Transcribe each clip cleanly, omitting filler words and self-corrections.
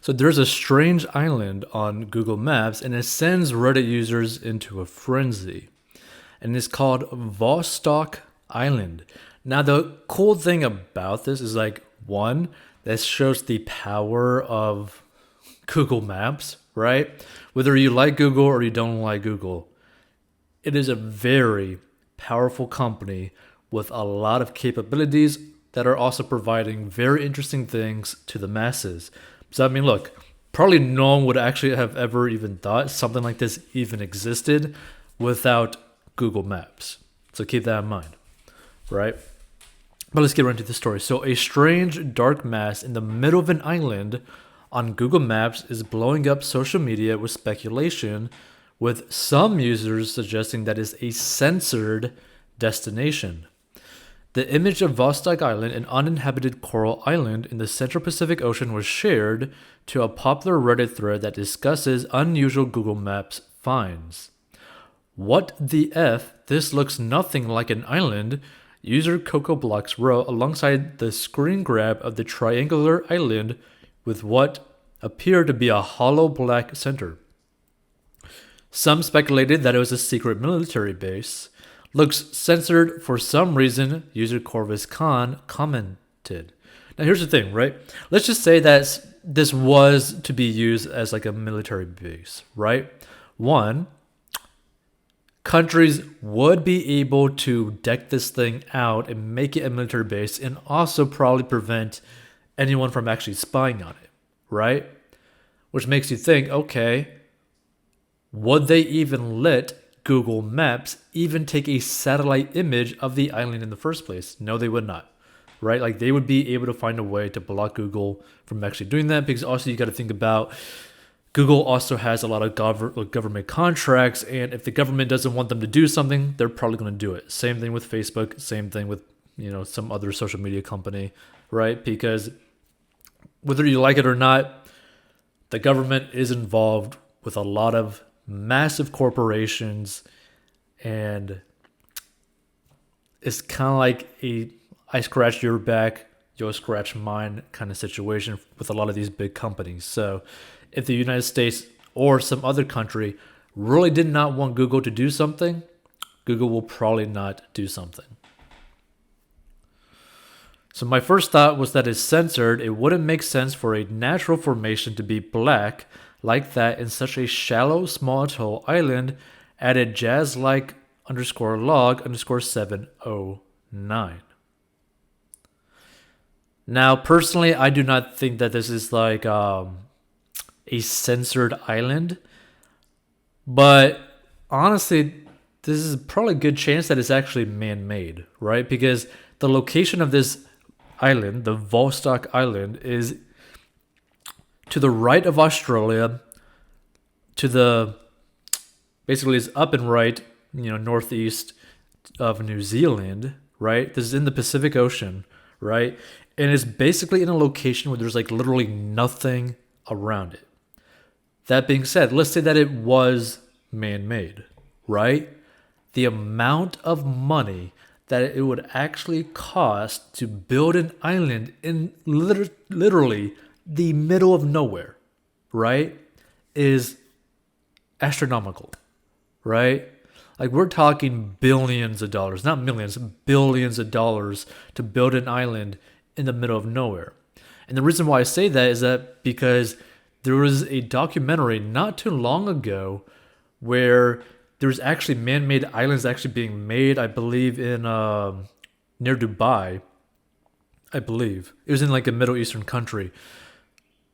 So there's a strange island on Google Maps and it sends Reddit users into a frenzy. And it's called Vostok Island. Now the cool thing about this is like one, that shows the power of Google Maps, right? Whether you like Google or you don't like Google, it is a very powerful company with a lot of capabilities that are also providing very interesting things to the masses. So, I mean, look, probably no one would actually have ever even thought something like this even existed without Google Maps. So keep that in mind, right? But let's get right into the story. So, a strange dark mass in the middle of an island on Google Maps is blowing up social media with speculation, with some users suggesting that it's a censored destination. The image of Vostok Island, an uninhabited coral island in the Central Pacific Ocean, was shared to a popular Reddit thread that discusses unusual Google Maps finds. What the F? This looks nothing like an island, user Coco Blocks wrote alongside the screen grab of the triangular island with what appeared to be a hollow black center. Some speculated that it was a secret military base. Looks censored for some reason, user Corvus Khan commented. Now here's the thing, right? Let's just say that this was to be used as like a military base, right? One, countries would be able to deck this thing out and make it a military base and also probably prevent anyone from actually spying on it, right? Which makes you think, okay, would they even let Google Maps even take a satellite image of the island in the first place? No, they would not, right? Like they would be able to find a way to block Google from actually doing that, because also you got to think about Google also has a lot of government contracts, and if the government doesn't want them to do something, they're probably going to do it. Same thing with Facebook, same thing with some other social media company, right? Because whether you like it or not, the government is involved with a lot of massive corporations, and it's kind of like a I scratch your back, you'll scratch mine kind of situation with a lot of these big companies. So if the United States or some other country really did not want Google to do something, Google will probably not do something. So my first thought was that it's censored. It wouldn't make sense for a natural formation to be black like that in such a shallow, small atoll island, added jazz-like _log_709. Now, personally, I do not think that this is like a censored island, but honestly, this is probably a good chance that it's actually man-made, right? Because the location of this island, the Vostok Island, is to the right of Australia, basically is up and right, northeast of New Zealand, right? This is in the Pacific Ocean, right? And it's basically in a location where there's like literally nothing around it. That being said, let's say that it was man-made, right? The amount of money that it would actually cost to build an island in literally the middle of nowhere, right, is astronomical, right? Like we're talking billions of dollars, not millions, billions of dollars to build an island in the middle of nowhere. And the reason why I say that is that because there was a documentary not too long ago where there's actually man-made islands actually being made, I believe, in near Dubai. I believe it was in like a Middle Eastern country.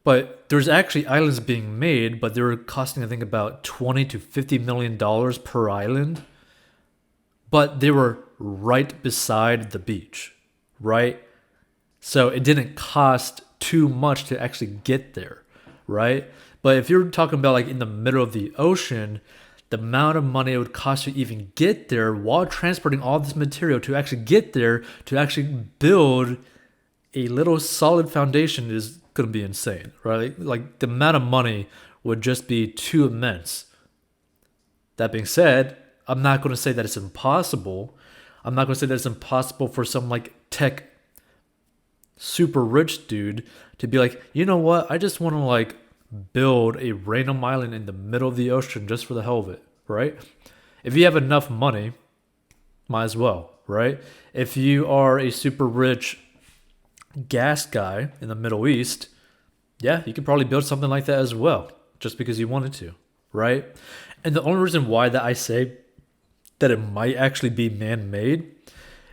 But there's actually islands being made, but they were costing, I think, about $20 to $50 million per island. But they were right beside the beach, right? So it didn't cost too much to actually get there, right? But if you're talking about like in the middle of the ocean, the amount of money it would cost to even get there while transporting all this material to actually get there, to actually build a little solid foundation is going to be insane, right? Like the amount of money would just be too immense. That being said, I'm not going to say that it's impossible. I'm not going to say that it's impossible for some like tech super rich dude to be like, you know what? I just want to like build a random island in the middle of the ocean just for the hell of it, right? If you have enough money, might as well, right? If you are a super rich gas guy in the Middle East, yeah, you could probably build something like that as well, just because you wanted to, right? And the only reason why that I say that it might actually be man-made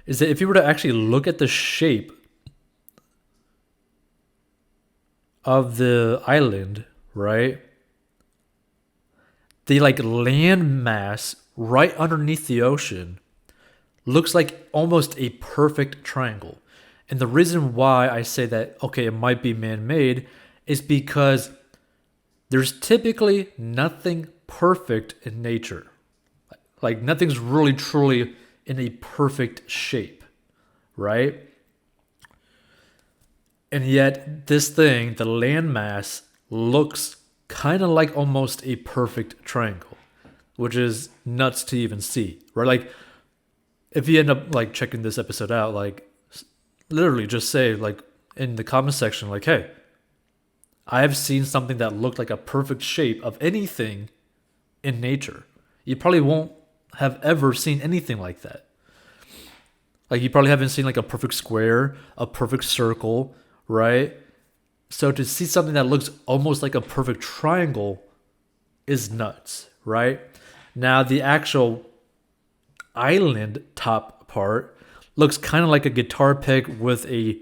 is that if you were to actually look at the shape of the island, right? The like land mass right underneath the ocean looks like almost a perfect triangle. And the reason why I say that, okay, it might be man-made is because there's typically nothing perfect in nature. Like nothing's really truly in a perfect shape, right? And yet this thing, the landmass, looks kind of like almost a perfect triangle, which is nuts to even see, right? Like if you end up like checking this episode out, like literally just say like in the comment section, like, hey, I have seen something that looked like a perfect shape of anything in nature. You probably won't have ever seen anything like that. Like you probably haven't seen like a perfect square, a perfect circle, right? So to see something that looks almost like a perfect triangle is nuts, right? Now the actual island top part looks kind of like a guitar pick with a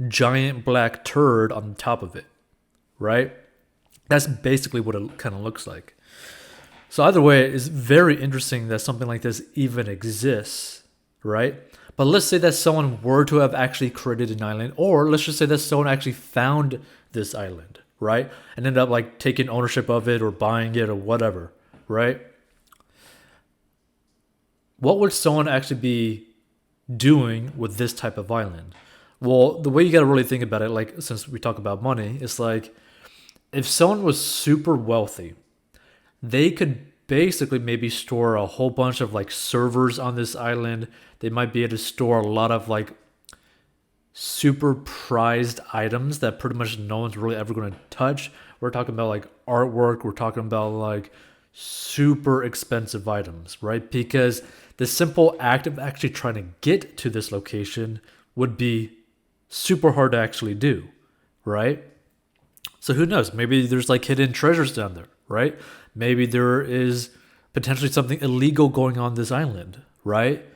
giant black turd on the top of it, right? That's basically what it kind of looks like. So either way, it's very interesting that something like this even exists, right? But let's say that someone were to have actually created an island, or let's just say that someone actually found this island, right? And ended up like taking ownership of it or buying it or whatever, right? What would someone actually be doing with this type of island? Well, the way you got to really think about it, like since we talk about money, it's like if someone was super wealthy, they could basically maybe store a whole bunch of like servers on this island. They might be able to store a lot of like super prized items that pretty much no one's really ever going to touch. We're talking about like artwork, we're talking about like super expensive items, right? Because the simple act of actually trying to get to this location would be super hard to actually do, right? So who knows? Maybe there's like hidden treasures down there, right? Maybe there is potentially something illegal going on this island, right?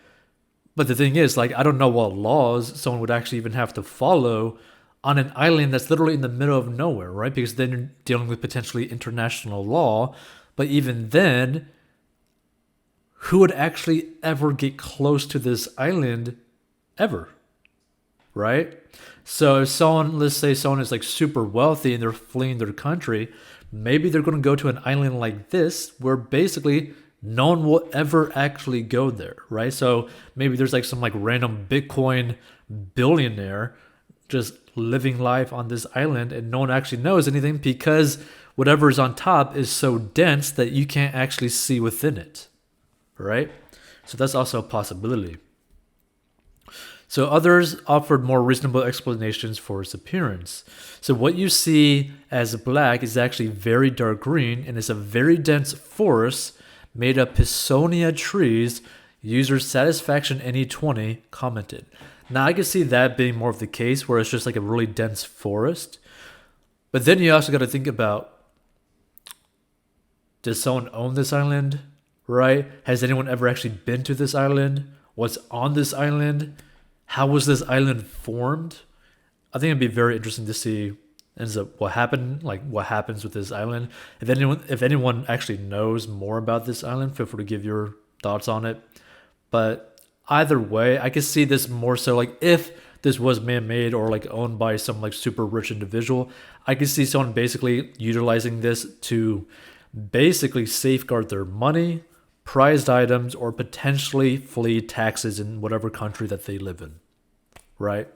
But the thing is, like, I don't know what laws someone would actually even have to follow on an island that's literally in the middle of nowhere, right? Because then you're dealing with potentially international law. But even then, who would actually ever get close to this island ever, right? So if someone, let's say someone is like super wealthy and they're fleeing their country, maybe they're going to go to an island like this where basically no one will ever actually go there, right? So maybe there's like some like random Bitcoin billionaire just living life on this island and no one actually knows anything because whatever is on top is so dense that you can't actually see within it, right? So that's also a possibility. So others offered more reasonable explanations for its appearance. So what you see as black is actually very dark green and is a very dense forest made of Pisonia trees. User Satisfaction NE20 commented. Now I can see that being more of the case where it's just like a really dense forest. But then you also got to think about, does someone own this island, right? Has anyone ever actually been to this island? What's on this island? How was this island formed? I think it'd be very interesting to see ends up what happened, like what happens with this island. If anyone actually knows more about this island, feel free to give your thoughts on it. But either way, I could see this more so like if this was man-made or like owned by some like super rich individual, I could see someone basically utilizing this to basically safeguard their money, prized items, or potentially flee taxes in whatever country that they live in, right?